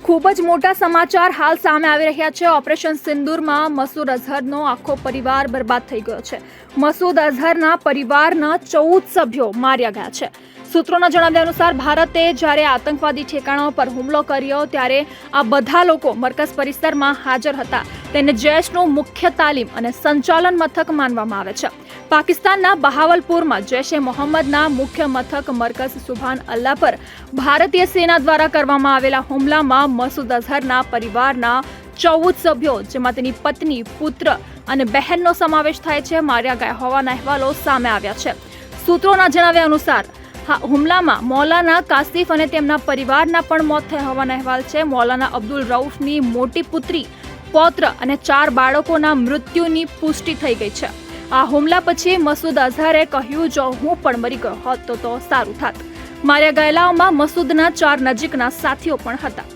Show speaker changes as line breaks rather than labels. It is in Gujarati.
ખૂબ જ મોટા સમાચાર હાલ સામે આવી રહ્યા છે। ઓપરેશન સિંદૂરમાં મસૂદ અઝહરનો આખો પરિવાર બરબાદ થઈ ગયો છે। મસૂદ અઝહરના પરિવારના 14 સભ્યો માર્યા ગયા છે। સૂત્રોના જણાવ્યા અનુસાર ભારતે જ્યારે આતંકવાદી ઠેકાણાઓ પર હુમલો કર્યો ત્યારે આ બધા લોકો મરકઝ પરિસરમાં હાજર હતા। તેને જૈશનું મુખ્ય તાલીમ અને સંચાલન મથક માનવામાં આવે છે। પાકિસ્તાનના બહાવલપુરમાં જૈશ એ મોહમ્મદના મુખ્ય મથક મરકઝ સુભાન અલ્લાહ પર ભારતીય સેના દ્વારા કરવામાં આવેલા હુમલામાં મસૂદ અઝહરના પરિવારના 14 સભ્યો જેમાં તેની પત્ની, પુત્ર અને બહેનનો સમાવેશ થાય છે માર્યા ગયા હોવાના અહેવાલો સામે આવ્યા છે। સૂત્રોના જણાવ્યા અનુસાર હુમલામાં મૌલાના કાસિફ અને તેમના પરિવારના પણ મોત થયા હોવાના અહેવાલ છે। મૌલાના અબ્દુલ રઉફની મોટી પુત્રી, પૌત્ર અને 4 બાળકોના મૃત્યુની પુષ્ટિ થઈ ગઈ છે। આ હુમલા પછી મસૂદ અઝહરે કહ્યું, જો હું પણ મરી ગયો હોત તો સારું થાત। માર્યા ગયેલાઓમાં મસૂદના 4 નજીકના સાથીઓ પણ હતા।